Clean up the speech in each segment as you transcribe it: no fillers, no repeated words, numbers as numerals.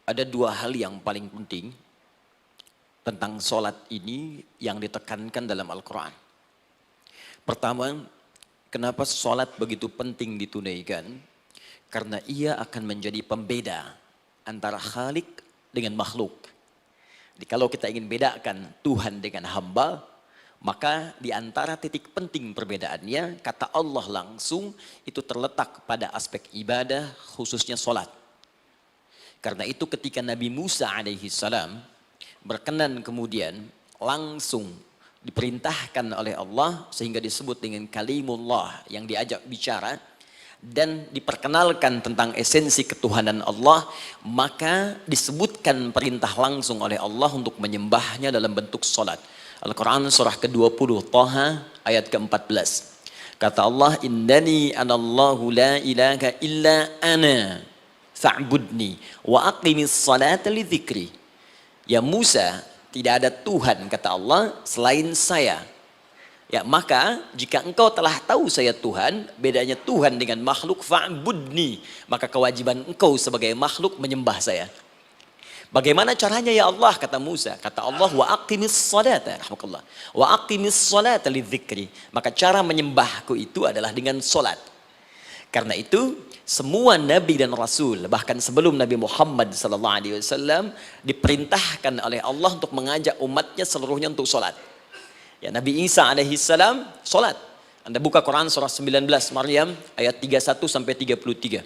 Ada dua hal yang paling penting tentang sholat ini yang ditekankan dalam Al-Quran. Pertama, kenapa sholat begitu penting ditunaikan? Karena ia akan menjadi pembeda antara Khalik dengan makhluk. Jadi kalau kita ingin bedakan Tuhan dengan hamba, maka di antara titik penting perbedaannya, kata Allah langsung itu terletak pada aspek ibadah, khususnya sholat. Karena itu ketika Nabi Musa alaihi salam berkenan kemudian langsung diperintahkan oleh Allah sehingga disebut dengan kalimullah yang diajak bicara dan diperkenalkan tentang esensi ketuhanan Allah, maka disebutkan perintah langsung oleh Allah untuk menyembahnya dalam bentuk salat. Al-Quran surah ke-20 Taha ayat ke-14. Kata Allah, innani anallahu la ilaha illa ana fa'budni wa aqimis salata li dzikri. Ya Musa, tidak ada Tuhan kata Allah selain saya. Ya maka jika engkau telah tahu saya Tuhan, bedanya Tuhan dengan makhluk, fa'budni, maka kewajiban engkau sebagai makhluk menyembah saya. Bagaimana caranya ya Allah, kata Musa? Kata Allah, wa aqimis salata, rahmatullah, wa aqimis salata li dzikri. Maka cara menyembahku itu adalah dengan solat. Karena itu semua nabi dan rasul, bahkan sebelum Nabi Muhammad SAW, diperintahkan oleh Allah untuk mengajak umatnya seluruhnya untuk solat. Ya, Nabi Isa alaihissalam solat. Anda buka Quran surah 19 Maryam ayat 31 sampai 33.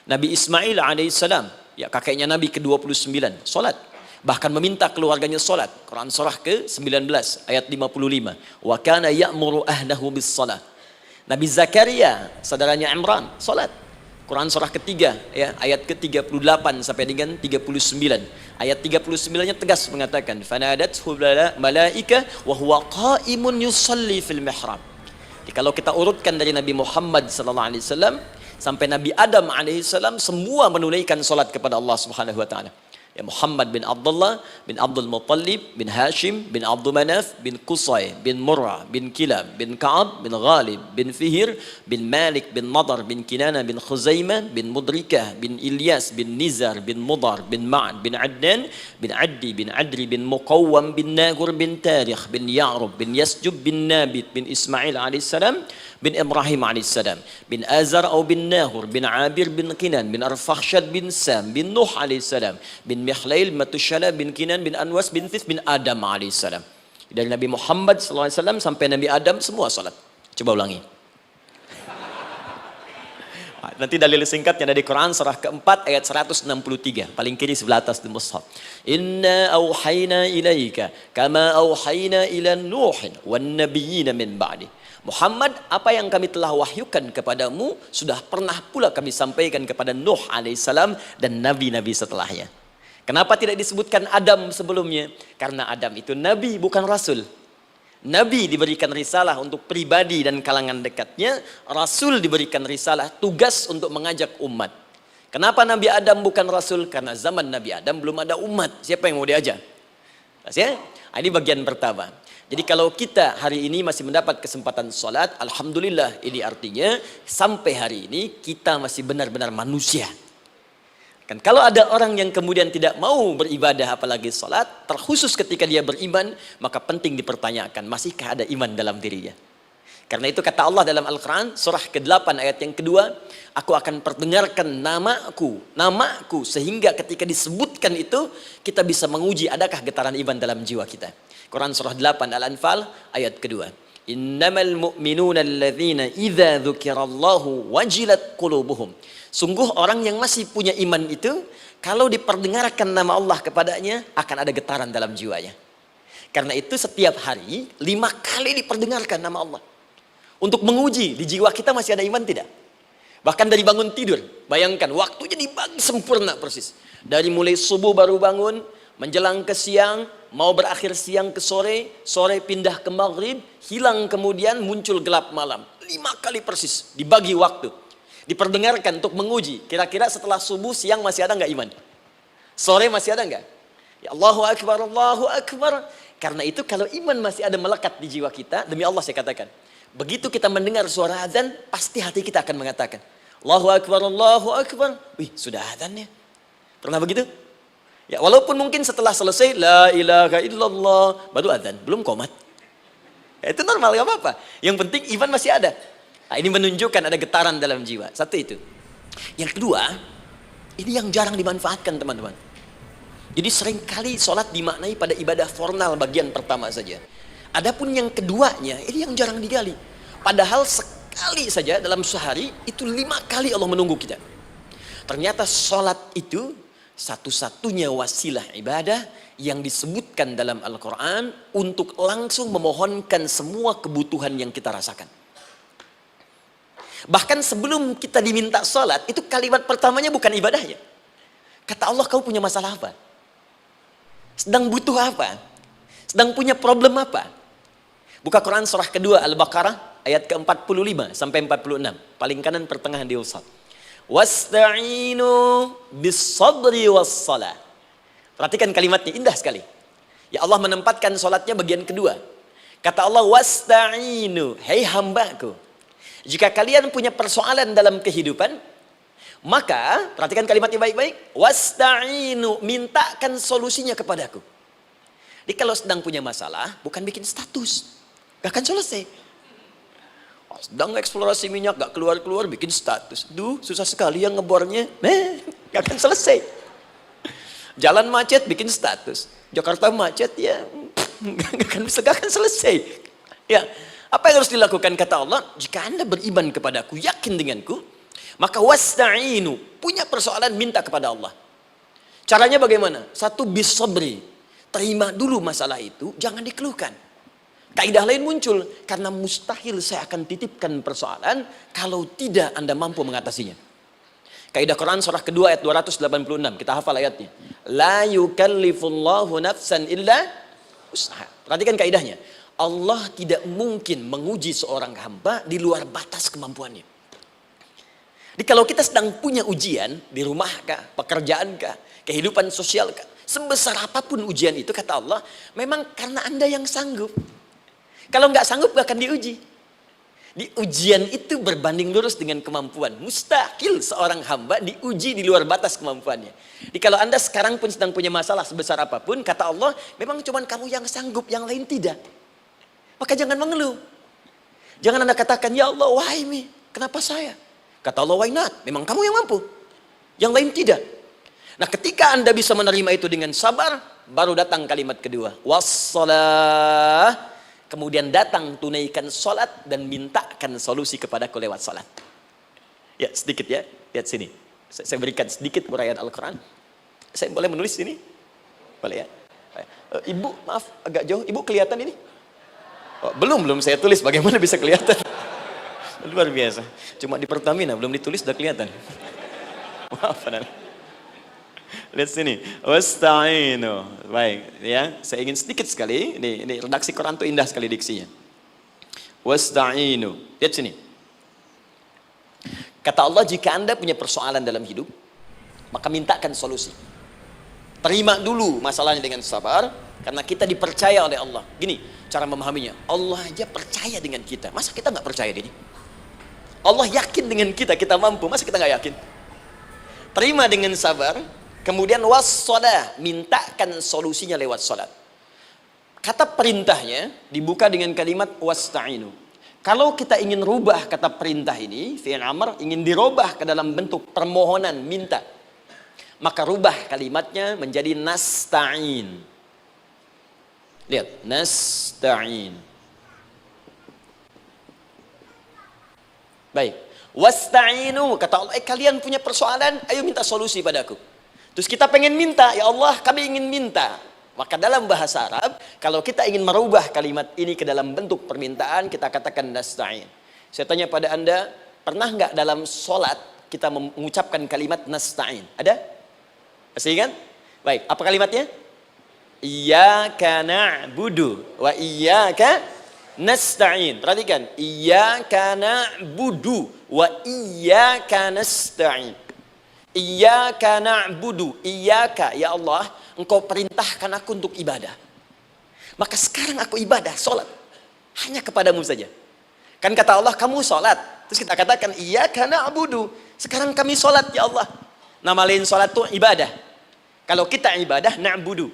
Nabi Ismail alaihissalam, ya kakeknya Nabi ke-29, solat. Bahkan meminta keluarganya solat. Quran surah ke-19 ayat 55. Wa kana ya'muru ahlahu bis salat. Nabi Zakaria, saudaranya Imran, solat. Quran surah ketiga, ya, ayat ke-38 sampai dengan 39. Ayat 39-nya tegas mengatakan, fanadathu malaika wa huwa qa'imun yusalli fil mihrab. Jadi kalau kita urutkan dari Nabi Muhammad SAW sampai Nabi Adam alaihissalam, semua menunaikan salat kepada Allah Subhanahu wa taala. Ya Muhammad bin Abdullah bin Abdul Muttalib bin Hashim bin Abdul Manaf bin Qusay bin Murrah bin Kilab bin Ka'ab bin Ghalib bin Fihir bin Malik bin Nadar bin Kinana bin Khuzaimah bin Mudrikah bin Ilyas bin Nizar bin Mudar bin Ma'ad bin Adnan bin Addi bin Adri bin Muqawwam bin Nagur bin Tarikh bin Ya'rub bin Yasjub bin Nabit bin Ismail alaihissalam bin Ibrahim alaihissalam bin Azar atau bin Nahur bin Abir bin Kinan bin Arfakhshad bin Sam bin Nuh alaihissalam bin Mihlail Matushala bin Kinan bin Anwas bin Thith bin Adam alaihissalam. Dari Nabi Muhammad SAW sampai Nabi Adam semua salat. Coba ulangi. Nanti dalil singkatnya dari Quran surah keempat ayat 163 paling kiri sebelah atas di mushaf. Inna auhayna ilaika kama auhayna ila Nuhin wan nabiyyin min ba'di. Muhammad, apa yang kami telah wahyukan kepadamu sudah pernah pula kami sampaikan kepada Nuh alaihissalam dan nabi-nabi setelahnya. Kenapa tidak disebutkan Adam sebelumnya? Karena Adam itu nabi bukan rasul. Nabi diberikan risalah untuk pribadi dan kalangan dekatnya, rasul diberikan risalah tugas untuk mengajak umat. Kenapa Nabi Adam bukan rasul? Karena zaman Nabi Adam belum ada umat. Siapa yang mau diajak? Ya? Ini bagian pertama. Jadi kalau kita hari ini masih mendapat kesempatan sholat, alhamdulillah, ini artinya sampai hari ini kita masih benar-benar manusia. Kan kalau ada orang yang kemudian tidak mau beribadah apalagi sholat, terkhusus ketika dia beriman, maka penting dipertanyakan, masihkah ada iman dalam dirinya? Karena itu kata Allah dalam Al-Quran, surah ke-8 ayat yang kedua, aku akan perdengarkan namaku, sehingga ketika disebutkan itu, kita bisa menguji adakah getaran iman dalam jiwa kita. Quran surah 8 Al-Anfal ayat kedua. Innamal mu'minuna alladzina idza dzukirallahu wajilat qulubuhum. Sungguh orang yang masih punya iman itu, kalau diperdengarkan nama Allah kepadanya, akan ada getaran dalam jiwanya. Karena itu setiap hari 5 kali diperdengarkan nama Allah. Untuk menguji di jiwa kita masih ada iman tidak? Bahkan dari bangun tidur, bayangkan waktunya dibagi sempurna persis. Dari mulai subuh baru bangun, menjelang ke siang, mau berakhir siang ke sore, sore pindah ke maghrib, hilang kemudian muncul gelap malam. 5 kali persis dibagi waktu. Diperdengarkan untuk menguji. Kira-kira setelah subuh siang masih ada nggak iman? Sore masih ada nggak? Ya Allahu Akbar, Allahu Akbar. Karena itu kalau iman masih ada melekat di jiwa kita, demi Allah saya katakan, begitu kita mendengar suara azan, pasti hati kita akan mengatakan, Allahu Akbar, Allahu Akbar. Wih, sudah azannya. Pernah begitu? Ya, walaupun mungkin setelah selesai la ilaha illallah baru adzan, belum qomat. Ya, itu normal, gak apa-apa. Yang penting iman masih ada. Nah, ini menunjukkan ada getaran dalam jiwa. Satu itu. Yang kedua, ini yang jarang dimanfaatkan teman-teman. Jadi seringkali sholat dimaknai pada ibadah formal bagian pertama saja. Adapun yang keduanya, ini yang jarang digali. Padahal sekali saja dalam sehari, itu 5 kali Allah menunggu kita. Ternyata sholat itu satu-satunya wasilah ibadah yang disebutkan dalam Al-Quran untuk langsung memohonkan semua kebutuhan yang kita rasakan. Bahkan sebelum kita diminta sholat, itu kalimat pertamanya bukan ibadahnya. Kata Allah, kamu punya masalah apa? Sedang butuh apa? Sedang punya problem apa? Buka Quran surah kedua Al-Baqarah ayat ke-45 sampai 46. Paling kanan pertengahan di usad. Wasta'inu bis-sabri was-salah. Perhatikan kalimatnya, indah sekali. Ya Allah menempatkan sholatnya bagian kedua. Kata Allah, wasta'inu, hei hambaku, jika kalian punya persoalan dalam kehidupan, maka, perhatikan kalimatnya baik-baik, wasta'inu, mintakan solusinya kepadaku. Jadi kalau sedang punya masalah, bukan bikin status, gak akan selesai. Sedang eksplorasi minyak, gak keluar-keluar, bikin status. Duh, susah sekali yang ngebornya, gak akan selesai. Jalan macet, bikin status. Jakarta macet, ya, gak akan selesai. Ya, apa yang harus dilakukan kata Allah? Jika Anda beriman kepadaku, yakin denganku, maka wasta'inu, punya persoalan minta kepada Allah. Caranya bagaimana? Satu, bis-sabri, terima dulu masalah itu, jangan dikeluhkan. Kaidah lain muncul, karena mustahil saya akan titipkan persoalan kalau tidak Anda mampu mengatasinya. Kaidah Quran surah kedua ayat 286, kita hafal ayatnya. La yukallifullahu nafsan illa usaha. Perhatikan kaidahnya. Allah tidak mungkin menguji seorang hamba di luar batas kemampuannya. Jadi kalau kita sedang punya ujian di rumah kah, pekerjaan kah, kehidupan sosial kah, sebesar apapun ujian itu kata Allah, memang karena Anda yang sanggup. Kalau nggak sanggup gak akan diuji. Di ujian itu berbanding lurus dengan kemampuan. Mustahil seorang hamba diuji di luar batas kemampuannya. Jadi kalau Anda sekarang pun sedang punya masalah sebesar apapun, kata Allah, memang cuma kamu yang sanggup, yang lain tidak. Maka jangan mengeluh. Jangan Anda katakan, ya Allah, why me? Kenapa saya? Kata Allah, why not? Memang kamu yang mampu. Yang lain tidak. Nah, ketika Anda bisa menerima itu dengan sabar, baru datang kalimat kedua. Wassalah. Kemudian datang tunaikan sholat dan mintakan solusi kepadaku lewat sholat. Ya, sedikit ya. Lihat sini. Saya berikan sedikit uraian Al-Quran. Saya boleh menulis sini? Boleh ya? Ibu, maaf, agak jauh. Ibu kelihatan ini? Oh, belum saya tulis, bagaimana bisa kelihatan? Luar biasa. Cuma di Pertamina belum ditulis udah kelihatan. Maaf, lihat sini. Wasta'inu. Baik, ya. Saya ingin sedikit sekali. Ini redaksi Quran itu indah sekali diksinya. Wasta'inu. Lihat sini. Kata Allah, jika Anda punya persoalan dalam hidup, maka mintakan solusi. Terima dulu masalahnya dengan sabar, karena kita dipercaya oleh Allah. Gini, cara memahaminya. Allah aja percaya dengan kita. Masa kita nggak percaya diri? Allah yakin dengan kita mampu. Masa kita nggak yakin? Terima dengan sabar, kemudian wassalah, mintakan solusinya lewat salat. Kata perintahnya dibuka dengan kalimat wasta'inu. Kalau kita ingin rubah kata perintah ini, fi'il amr, ingin dirubah ke dalam bentuk permohonan, minta, maka rubah kalimatnya menjadi nasta'in. Lihat, nasta'in. Baik, wasta'inu, kata Allah, kalian punya persoalan, ayo minta solusi padaku. Terus kita pengen minta, ya Allah kami ingin minta. Maka dalam bahasa Arab, kalau kita ingin merubah kalimat ini ke dalam bentuk permintaan, kita katakan nasta'in. Saya tanya pada Anda, pernah nggak dalam sholat kita mengucapkan kalimat nasta'in? Ada? Masih ingat? Baik, apa kalimatnya? Iyyaka na'budu wa iyyaka nasta'in. Perhatikan, iyyaka na'budu wa iyyaka nasta'in. Iyyaka na'budu, iyyaka, ya Allah, Engkau perintahkan aku untuk ibadah. Maka sekarang aku ibadah, sholat. Hanya kepadamu saja. Kan kata Allah, kamu sholat. Terus kita katakan, iyyaka na'budu. Sekarang kami sholat, ya Allah. Nama lain sholat itu ibadah. Kalau kita ibadah, na'budu.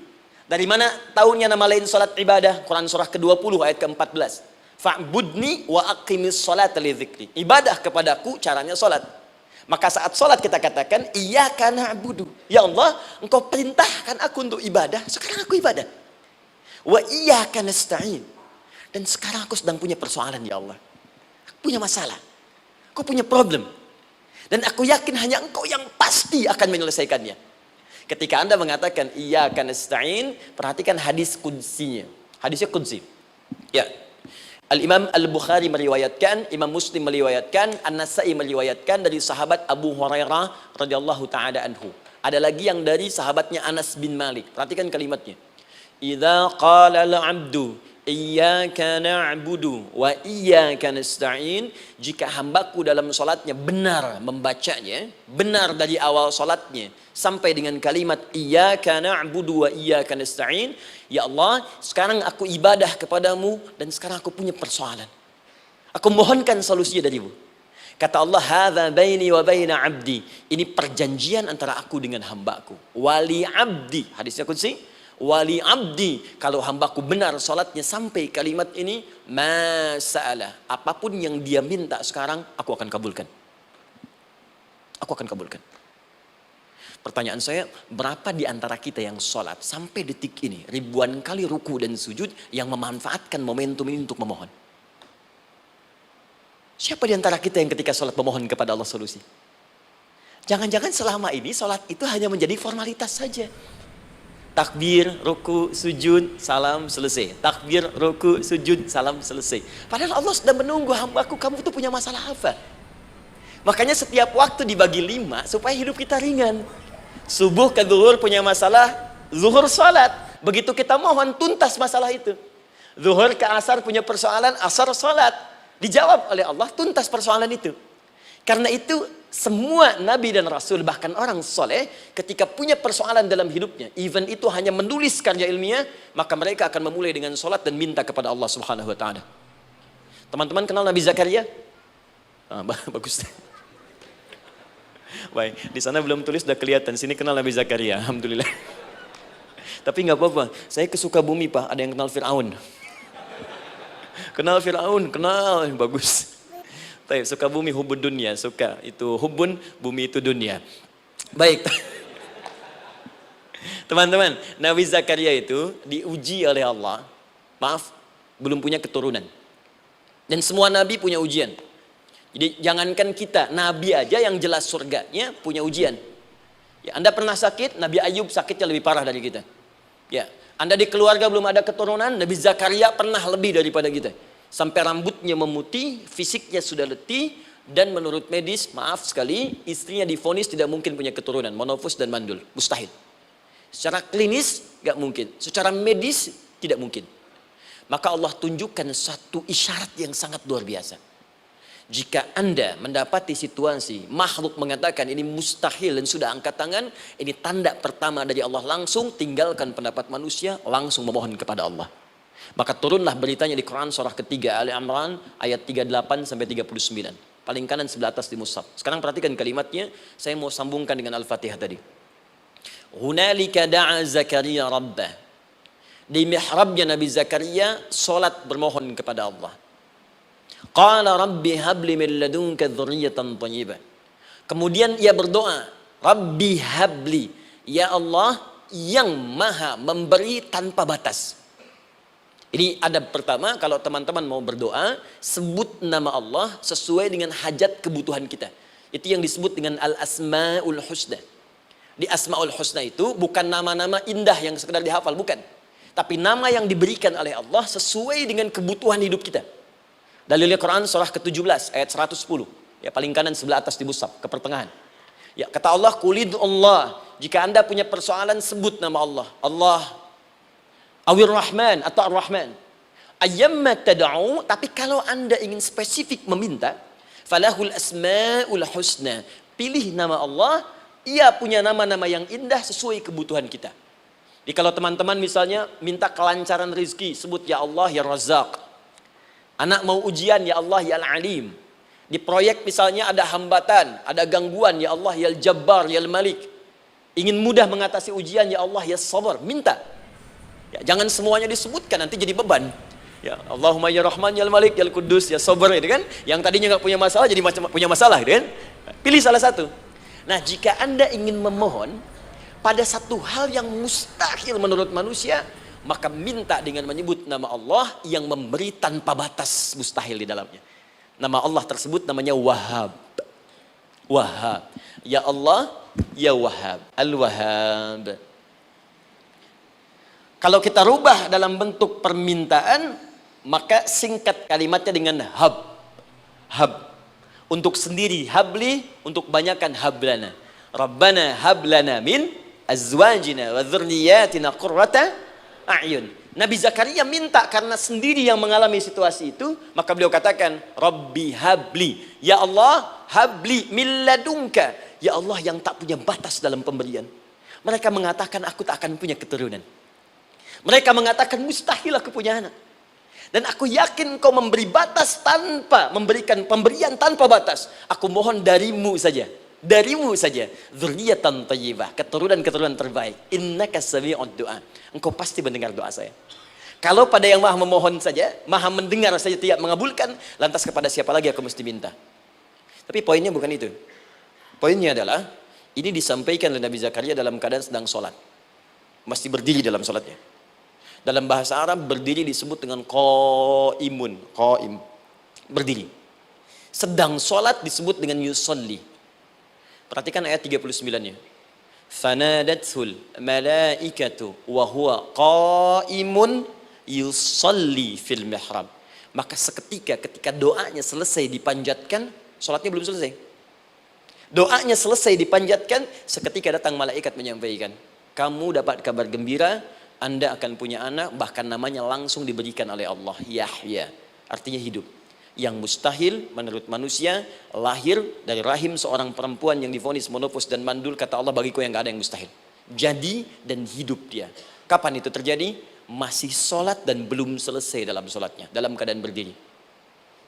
Dari mana tahunya nama lain salat ibadah? Quran surah ke-20 ayat ke-14. Fa'budni wa aqimis salata li dzikri. Ibadah kepadaku caranya salat. Maka saat salat kita katakan iyyaka na'budu. Ya Allah, Engkau perintahkan aku untuk ibadah, sekarang aku ibadah. Wa iyyaka nasta'in. Dan sekarang aku sedang punya persoalan ya Allah. Aku punya masalah. Aku punya problem. Dan aku yakin hanya Engkau yang pasti akan menyelesaikannya. Ketika Anda mengatakan iyyaka nasta'in, perhatikan hadis qudsinya. Hadisnya qudsi. Ya. Al-Imam Al-Bukhari meriwayatkan, Imam Muslim meriwayatkan, An-Nasa'i meriwayatkan dari sahabat Abu Hurairah radhiyallahu taala anhu. Ada lagi yang dari sahabatnya Anas bin Malik. Perhatikan kalimatnya. Idza qala al-'abdu iyyaka na'budu wa iyyaka nasta'in, jika hambaku dalam salatnya benar membacanya, benar dari awal salatnya sampai dengan kalimat iyyaka na'budu wa iyyaka nasta'in, ya Allah, sekarang aku ibadah kepadamu dan sekarang aku punya persoalan. Aku mohonkan solusinya darimu. Kata Allah, hadza baini wa baina 'abdi. Ini perjanjian antara aku dengan hambaku. Wali 'abdi, hadisnya qudsi. Wali abdi, kalau hambaku benar salatnya sampai kalimat ini, masa'alah, apapun yang dia minta sekarang, aku akan kabulkan. Aku akan kabulkan. Pertanyaan saya, berapa di antara kita yang salat sampai detik ini, ribuan kali ruku dan sujud, yang memanfaatkan momentum ini untuk memohon? Siapa di antara kita yang ketika salat memohon kepada Allah solusi? Jangan-jangan selama ini salat itu hanya menjadi formalitas saja. Takbir, ruku, sujud, salam, selesai. Takbir, ruku, sujud, salam, selesai. Padahal Allah sudah menunggu hambaku, kamu tuh punya masalah apa? Makanya setiap waktu dibagi 5 supaya hidup kita ringan. Subuh ke zuhur punya masalah, zuhur salat. Begitu kita mohon, tuntas masalah itu. Zuhur ke asar punya persoalan, asar salat. Dijawab oleh Allah, tuntas persoalan itu. Karena itu semua nabi dan rasul, bahkan orang soleh, ketika punya persoalan dalam hidupnya, even itu hanya menulis karya ilmiah, maka mereka akan memulai dengan sholat dan minta kepada Allah Subhanahu wa taala. Teman-teman kenal Nabi Zakaria? Bagus. Baik, di sana belum tulis, sudah kelihatan. Sini kenal Nabi Zakaria, alhamdulillah. Tapi nggak apa-apa, saya ke Sukabumi Pak, ada yang kenal Fir'aun. Kenal Fir'aun, kenal, bagus. Sukabumi hubun dunia, suka itu hubun, bumi itu dunia. Baik. Teman-teman, Nabi Zakaria itu diuji oleh Allah. Maaf, belum punya keturunan. Dan semua nabi punya ujian. Jadi jangankan kita, nabi aja yang jelas surganya punya ujian. Ya, Anda pernah sakit, Nabi Ayub sakitnya lebih parah dari kita. Ya, Anda di keluarga belum ada keturunan, Nabi Zakaria pernah lebih daripada kita. Sampai rambutnya memutih, fisiknya sudah letih, dan menurut medis, maaf sekali, istrinya divonis tidak mungkin punya keturunan, monofus dan mandul, mustahil. Secara klinis gak mungkin, secara medis tidak mungkin. Maka Allah tunjukkan satu isyarat yang sangat luar biasa. Jika Anda mendapati situasi makhluk mengatakan ini mustahil dan sudah angkat tangan, ini tanda pertama dari Allah, langsung tinggalkan pendapat manusia, langsung memohon kepada Allah. Maka turunlah beritanya di Quran surah ketiga Ali Imran ayat 38 sampai 39. Paling kanan sebelah atas di mushaf. Sekarang perhatikan kalimatnya, saya mau sambungkan dengan Al-Fatihah tadi. Hunalika da'a Zakaria rabbah. Di mihrabnya Nabi Zakaria salat bermohon kepada Allah. Qala rabbi habli min ladunka dzurriyyatan thayyibah. Kemudian ia berdoa, Rabbi habli, ya Allah yang maha memberi tanpa batas. Ini adab pertama, kalau teman-teman mau berdoa, sebut nama Allah sesuai dengan hajat kebutuhan kita. Itu yang disebut dengan Al-Asma'ul Husna. Di Asma'ul Husna itu bukan nama-nama indah yang sekedar dihafal, bukan. Tapi nama yang diberikan oleh Allah sesuai dengan kebutuhan hidup kita. Dalilnya Quran surah ke-17 ayat 110. Ya, paling kanan sebelah atas di mushaf, ke pertengahan. Ya, kata Allah, Qulid Allah. Jika Anda punya persoalan, sebut nama Allah. Allah Awir Rahman atau Ar-Rahman. Ayyamma tad'u, tapi kalau Anda ingin spesifik meminta, falahul asmaul husna. Pilih nama Allah, ia punya nama-nama yang indah sesuai kebutuhan kita. Jadi kalau teman-teman misalnya minta kelancaran rezeki, sebut ya Allah ya Razzaq. Anak mau ujian, ya Allah ya Al-Alim. Di proyek misalnya ada hambatan, ada gangguan, ya Allah ya Al-Jabbar ya Al-Malik. Ingin mudah mengatasi ujian, ya Allah ya sabar, minta. Ya, jangan semuanya disebutkan, nanti jadi beban. Ya, Allahumma ya Rahman ya Malik ya Kudus ya sabar, gitu kan? Yang tadinya nggak punya masalah jadi punya masalah, gitu kan? Pilih salah satu. Nah, jika Anda ingin memohon pada satu hal yang mustahil menurut manusia, maka minta dengan menyebut nama Allah yang memberi tanpa batas mustahil di dalamnya. Nama Allah tersebut namanya Wahhab. Wahhab. Ya Allah, ya Wahhab. Al-Wahhab. Kalau kita rubah dalam bentuk permintaan, maka singkat kalimatnya dengan hab. Hab. Untuk sendiri habli, untuk banyakkan hablana. Rabbana hablana min azwajina wa dzurriyyatina qurrata a'yun. Nabi Zakaria minta karena sendiri yang mengalami situasi itu, maka beliau katakan, Rabbi habli, ya Allah, habli min ladunka, ya Allah yang tak punya batas dalam pemberian. Mereka mengatakan aku tak akan punya keturunan. Mereka mengatakan mustahil aku punya anak. Dan aku yakin kau memberi batas tanpa memberikan pemberian tanpa batas. Aku mohon darimu saja. Darimu saja. Dzurriyyatan thayyibah, keturunan-keturunan terbaik. Innaka sami'ud du'a. Engkau pasti mendengar doa saya. Kalau pada yang maha memohon saja, maha mendengar saja tidak mengabulkan, lantas kepada siapa lagi aku mesti minta? Tapi poinnya bukan itu. Poinnya adalah, ini disampaikan oleh Nabi Zakaria dalam keadaan sedang sholat. Masih berdiri dalam sholatnya. Dalam bahasa Arab, berdiri disebut dengan qaimun. Qaim. Berdiri. Sedang sholat disebut dengan yusolli. Perhatikan ayat 39-nya. Fanadathul malaikatu wa huwa qaimun yusolli fil mihrab. Maka seketika ketika doanya selesai dipanjatkan, sholatnya belum selesai. Doanya selesai dipanjatkan, seketika datang malaikat menyampaikan, kamu dapat kabar gembira, Anda akan punya anak, bahkan namanya langsung diberikan oleh Allah, Yahya. Artinya hidup. Yang mustahil menurut manusia, lahir dari rahim seorang perempuan yang divonis monopos dan mandul, kata Allah, bagiku yang gak ada yang mustahil. Jadi dan hidup dia. Kapan itu terjadi? Masih sholat dan belum selesai dalam sholatnya, dalam keadaan berdiri.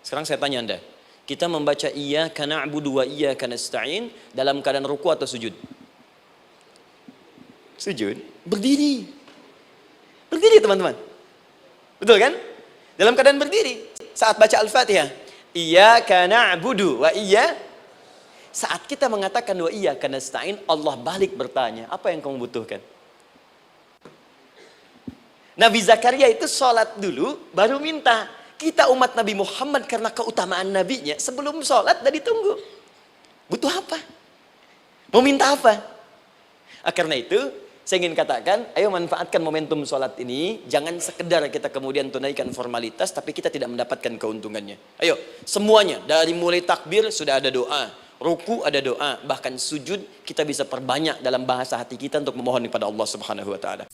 Sekarang saya tanya Anda, kita membaca iyyaka na'budu wa iyyaka nasta'in dalam keadaan ruku atau sujud? Sujud. Berdiri. Berdiri teman-teman. Betul kan? Dalam keadaan berdiri. Saat baca Al-Fatihah, iyyaka na'budu wa saat kita mengatakan wa iyyaka nasta'in, Allah balik bertanya, apa yang kamu butuhkan? Nabi Zakaria itu sholat dulu, baru minta. Kita umat Nabi Muhammad karena keutamaan nabinya, sebelum sholat dah ditunggu. Butuh apa? Mau minta apa? Karena itu, saya ingin katakan, ayo manfaatkan momentum sholat ini. Jangan sekedar kita kemudian tunaikan formalitas, tapi kita tidak mendapatkan keuntungannya. Ayo, semuanya. Dari mulai takbir sudah ada doa. Ruku ada doa. Bahkan sujud kita bisa perbanyak dalam bahasa hati kita untuk memohon kepada Allah Subhanahu wa ta'ala.